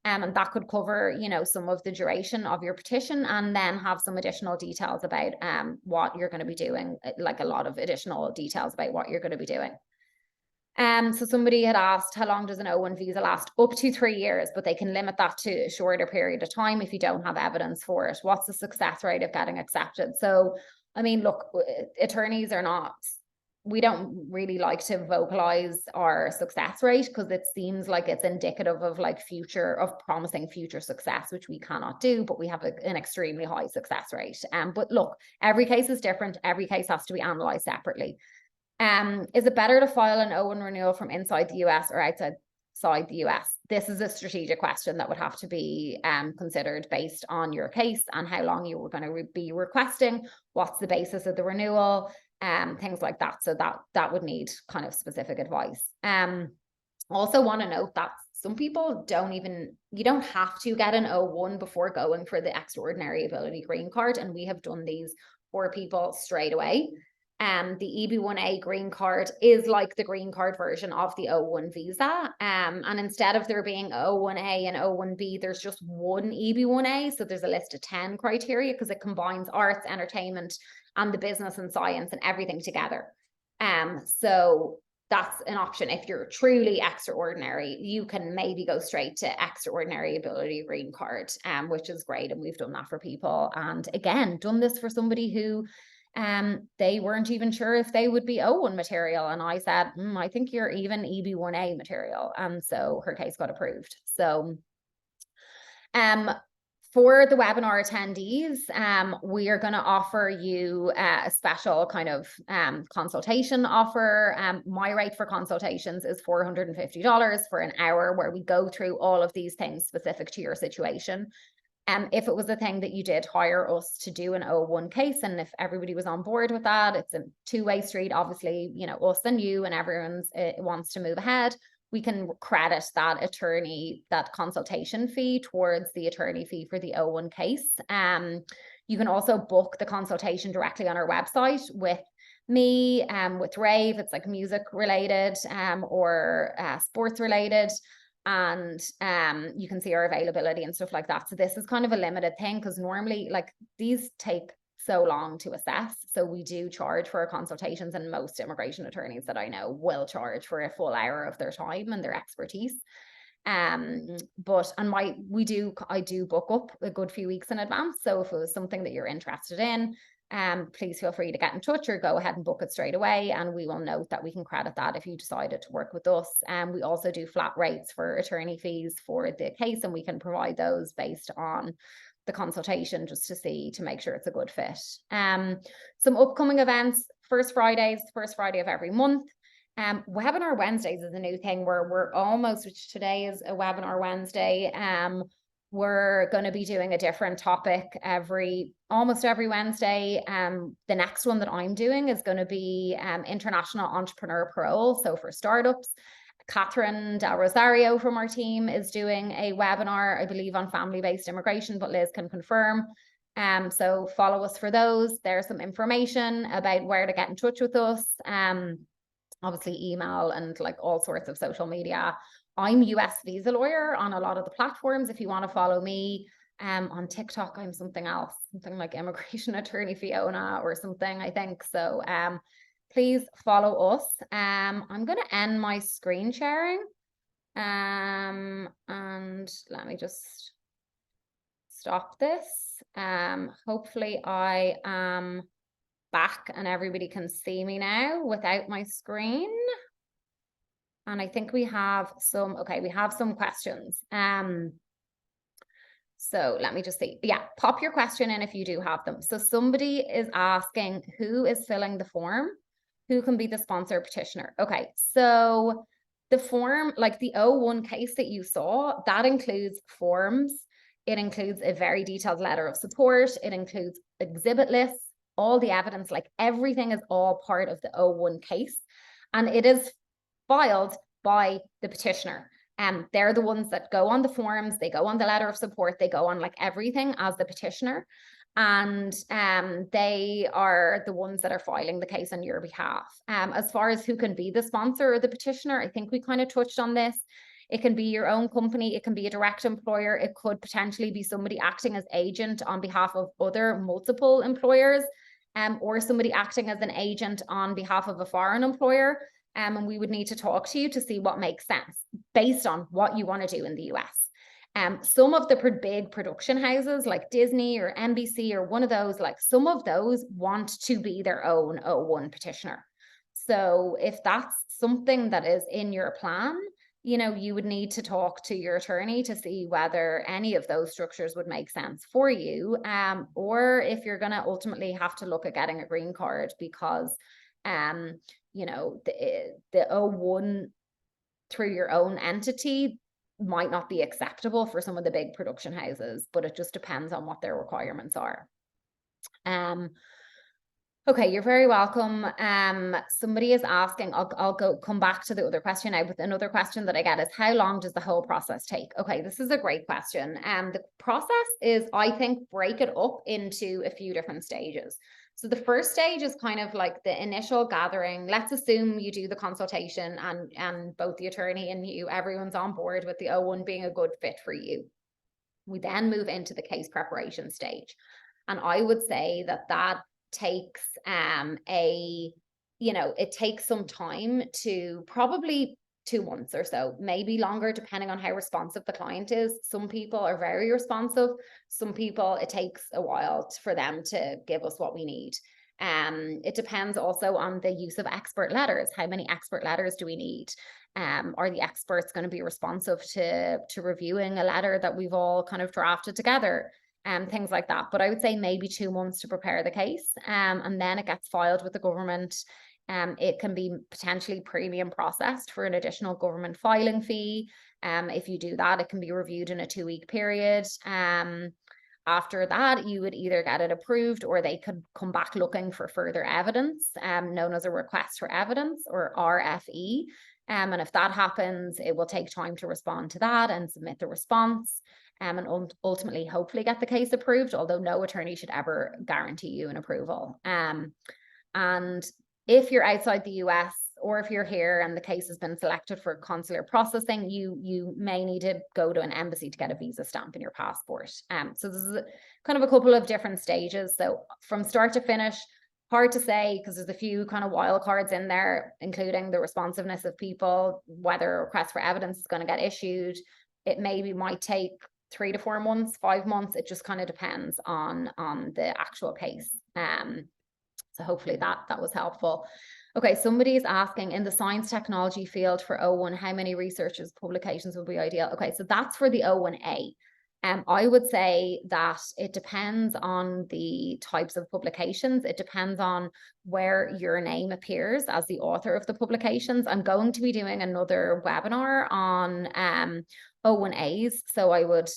And that could cover, you know, some of the duration of your petition, and then have some additional details about what you're going to be doing, like a lot of additional details about what you're going to be doing. So somebody had asked, how long does an O-1 visa last? Up to 3 years, but they can limit that to a shorter period of time if you don't have evidence for it. What's the success rate of getting accepted? So, I mean, look, attorneys are not, we don't really like to vocalize our success rate because it seems like it's indicative of like promising future success, which we cannot do, but we have an extremely high success rate. But look, every case is different. Every case has to be analyzed separately. Is it better to file an O-1 renewal from inside the US or outside the US? This is a strategic question that would have to be considered based on your case and how long you were going to be requesting, what's the basis of the renewal, things like that. So that would need kind of specific advice. Also want to note that some people you don't have to get an O-1 before going for the extraordinary ability green card. And we have done these for people straight away. The EB-1A green card is like the green card version of the O-1 visa. And instead of there being O-1A and O-1B, there's just one EB-1A. So there's a list of 10 criteria because it combines arts, entertainment, and the business and science and everything together. So that's an option. If you're truly extraordinary, you can maybe go straight to extraordinary ability green card, which is great. And we've done that for people. And again, done this for somebody who they weren't even sure if they would be O-1 material. And I said, I think you're even EB-1A material. And so her case got approved. So for the webinar attendees, we are going to offer you a special kind of consultation offer. My rate for consultations is $450 for an hour, where we go through all of these things specific to your situation. If it was a thing that you did hire us to do an O-1 case, and if everybody was on board with that, it's a two-way street. Obviously, you know, us and you and everyone's wants to move ahead. We can credit that consultation fee towards the attorney fee for the O-1 case. You can also book the consultation directly on our website with me, with Rave. It's like music related or sports related. And you can see our availability and stuff like that. So this is kind of a limited thing because normally like these take so long to assess. So we do charge for our consultations, and most immigration attorneys that I know will charge for a full hour of their time and their expertise. I do book up a good few weeks in advance. So if it was something that you're interested in, please feel free to get in touch or go ahead and book it straight away, and we will note that we can credit that if you decided to work with us. We also do flat rates for attorney fees for the case, and we can provide those based on the consultation just to make sure it's a good fit. Some upcoming events: first Friday of every month. Webinar Wednesdays is a new thing where which today is a webinar Wednesday. We're going to be doing a different topic almost every Wednesday. The next one that I'm doing is going to be international entrepreneur parole. So for startups, Catherine Del Rosario from our team is doing a webinar, I believe, on family-based immigration, but Liz can confirm. So follow us for those. There's some information about where to get in touch with us. Obviously email and like all sorts of social media. I'm US Visa Lawyer on a lot of the platforms. If you want to follow me on TikTok, I'm something else, something like Immigration Attorney Fiona or something, I think. So please follow us. I'm going to end my screen sharing. And let me just stop this. Hopefully I am back and everybody can see me now without my screen. And I think we have some questions. So let me just see. Yeah, pop your question in if you do have them. So somebody is asking, who is filling the form? Who can be the sponsor petitioner? Okay, so the form, like the O-1 case that you saw, that includes forms. It includes a very detailed letter of support. It includes exhibit lists. all the evidence, like everything is all part of the O-1 case, and it is filed by the petitioner. They're the ones that go on the forms, they go on the letter of support, they go on like everything as the petitioner. And they are the ones that are filing the case on your behalf. As far as who can be the sponsor or the petitioner, I think we kind of touched on this. It can be your own company, it can be a direct employer, it could potentially be somebody acting as agent on behalf of other multiple employers, or somebody acting as an agent on behalf of a foreign employer. And we would need to talk to you to see what makes sense based on what you want to do in the US. Some of the big production houses like Disney or NBC or one of those, like some of those want to be their own O-1 petitioner. So if that's something that is in your plan, you know, you would need to talk to your attorney to see whether any of those structures would make sense for you, or if you're going to ultimately have to look at getting a green card, because you know, the O-1 through your own entity might not be acceptable for some of the big production houses, but it just depends on what their requirements are. Okay, you're very welcome. Somebody is asking, I'll come back to the other question now, but another question that I get is, how long does the whole process take? Okay, this is a great question. The process is, I think, break it up into a few different stages. So the first stage is kind of like the initial gathering. Let's assume you do the consultation and both the attorney and you, everyone's on board with the O-1 being a good fit for you. We then move into the case preparation stage. And I would say that takes it takes some time, to probably 2 months or so, maybe longer, depending on how responsive the client is. Some people are very responsive. Some people, it takes a while for them to give us what we need. It depends also on the use of expert letters. How many expert letters do we need? Are the experts going to be responsive to reviewing a letter that we've all kind of drafted together? Things like that. But I would say maybe 2 months to prepare the case, and then it gets filed with the government. It can be potentially premium processed for an additional government filing fee. If you do that, it can be reviewed in a 2-week period. After that, you would either get it approved, or they could come back looking for further evidence, known as a request for evidence, or RFE. And if that happens, it will take time to respond to that and submit the response. And ultimately, hopefully get the case approved, although no attorney should ever guarantee you an approval. And if you're outside the US, or if you're here and the case has been selected for consular processing, you may need to go to an embassy to get a visa stamp in your passport. So this is kind of a couple of different stages. So from start to finish, hard to say, because there's a few kind of wild cards in there, including the responsiveness of people, whether a request for evidence is going to get issued. It might take 3 to 4 months, 5 months. It just kind of depends on the actual case. So hopefully that was helpful. Okay, somebody is asking, in the science technology field for O-1, how many researchers publications would be ideal? Okay, so that's for the O-1A. I would say that it depends on the types of publications. It depends on where your name appears as the author of the publications. I'm going to be doing another webinar on O-1As, so I would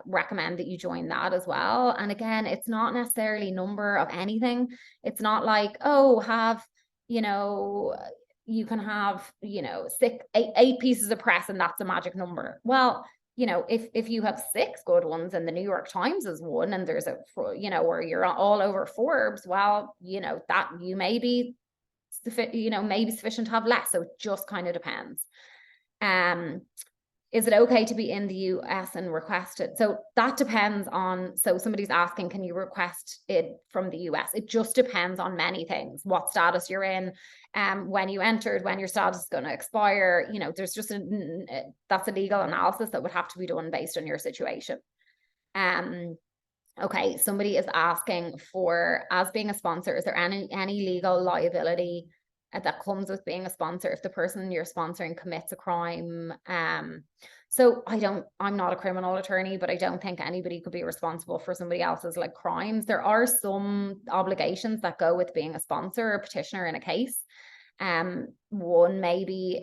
recommend that you join that as well. And again, it's not necessarily number of anything. It's not like, oh, you can have, 8 pieces of press and that's a magic number. Well, if you have 6 good ones and the New York Times is one, and there's or you're all over Forbes, well, that you may be, maybe sufficient to have less. So it just kind of depends. Is it okay to be in the US and request it? So that depends on, so somebody's asking, can you request it from the US? It just depends on many things, what status you're in, when you entered, when your status is going to expire. There's just that's a legal analysis that would have to be done based on your situation. Okay, somebody is asking for, as being a sponsor, is there any legal liability that comes with being a sponsor if the person you're sponsoring commits a crime? So I'm not a criminal attorney, but I don't think anybody could be responsible for somebody else's crimes. There are some obligations that go with being a sponsor or a petitioner in a case. One, maybe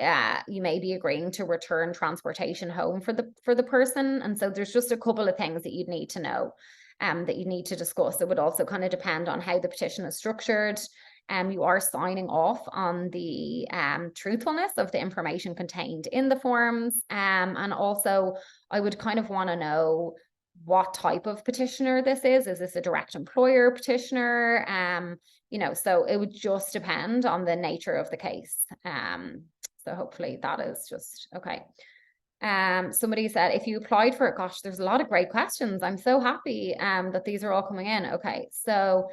you may be agreeing to return transportation home for the person. And so there's just a couple of things that you'd need to know. that you need to discuss. It would also kind of depend on how the petition is structured. You are signing off on the truthfulness of the information contained in the forms. And also, I would kind of want to know what type of petitioner this is. Is this a direct employer petitioner? So it would just depend on the nature of the case. So hopefully that is just okay. Somebody said, if you applied for it, gosh, there's a lot of great questions. I'm so happy that these are all coming in. Okay, so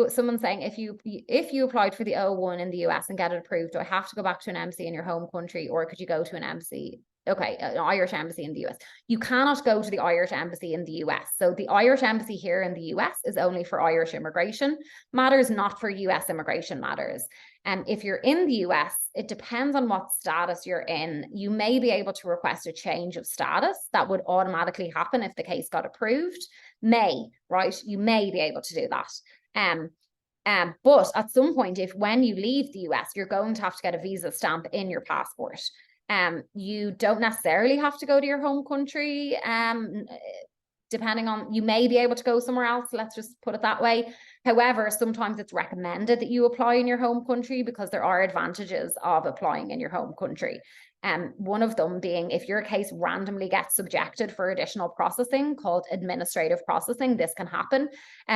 someone's saying, if you applied for the O1 in the US and get it approved, do I have to go back to an embassy in your home country, or could you go to an embassy? Okay, an Irish embassy in the US. You cannot go to the Irish embassy in the US. So the Irish embassy here in the US is only for Irish immigration matters, not for US immigration matters. And if you're in the US, it depends on what status you're in. You may be able to request a change of status. That would automatically happen if the case got approved. Right? You may be able to do that. But at some point, when you leave the US, you're going to have to get a visa stamp in your passport. You don't necessarily have to go to your home country. Depending on, you may be able to go somewhere else. Let's just put it that way. However, sometimes it's recommended that you apply in your home country because there are advantages of applying in your home country. One of them being, if your case randomly gets subjected for additional processing called administrative processing, this can happen.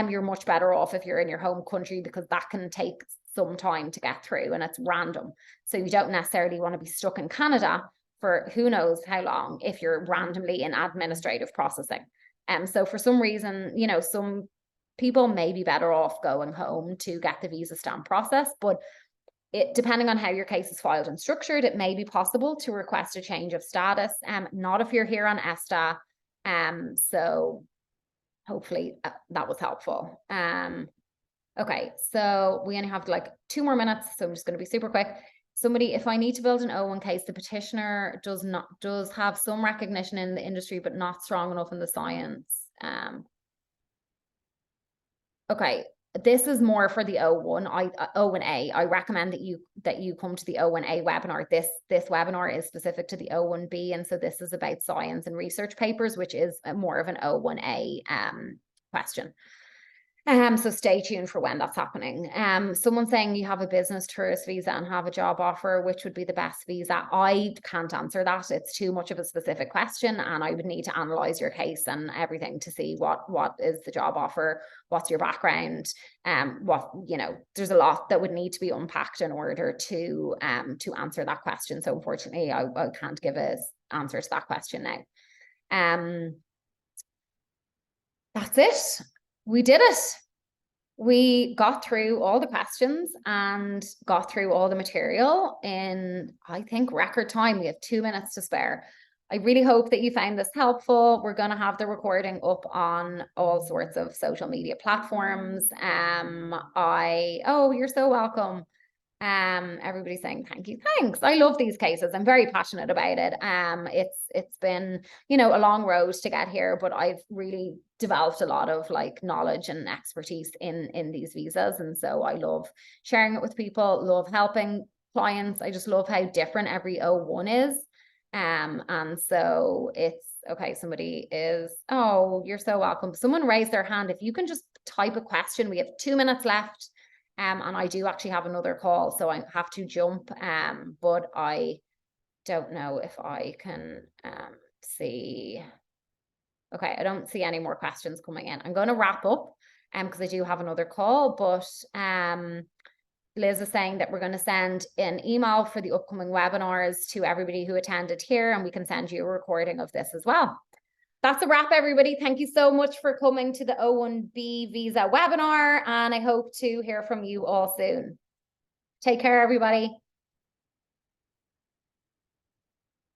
You're much better off if you're in your home country, because that can take some time to get through and it's random. So you don't necessarily want to be stuck in Canada for who knows how long if you're randomly in administrative processing. So for some reason, some people may be better off going home to get the visa stamp process, but depending on how your case is filed and structured, it may be possible to request a change of status. Not if you're here on ESTA. So hopefully that was helpful. Okay, so we only have like 2 more minutes, so I'm just going to be super quick. Somebody, if I need to build an O1 case, the petitioner does have some recognition in the industry, but not strong enough in the science. Okay, this is more for the O1A. I recommend that you come to the O1A webinar. This webinar is specific to the O-1B, and so this is about science and research papers, which is more of an O-1A question. So stay tuned for when that's happening. Someone's saying you have a business tourist visa and have a job offer, which would be the best visa? I can't answer that. It's too much of a specific question, and I would need to analyze your case and everything to see what is the job offer, what's your background, there's a lot that would need to be unpacked in order to answer that question. So unfortunately, I can't give an answer to that question now. That's it. We did it. We got through all the questions and got through all the material in, I think, record time. We have 2 minutes to spare. I really hope that you found this helpful. We're going to have the recording up on all sorts of social media platforms. You're so welcome. Everybody's saying thank you. Thanks. I love these cases. I'm very passionate about it. It's been, a long road to get here, but I've really developed a lot of knowledge and expertise in these visas. And so I love sharing it with people, love helping clients. I just love how different every O1 is. And so it's okay. Somebody is, you're so welcome. Someone raised their hand. If you can just type a question, we have 2 minutes left. And I do actually have another call, so I have to jump. But I don't know if I can see. Okay, I don't see any more questions coming in. I'm going to wrap up because I do have another call. But Liz is saying that we're going to send an email for the upcoming webinars to everybody who attended here, and we can send you a recording of this as well. That's a wrap, everybody. Thank you so much for coming to the O-1B visa webinar, and I hope to hear from you all soon. Take care, everybody.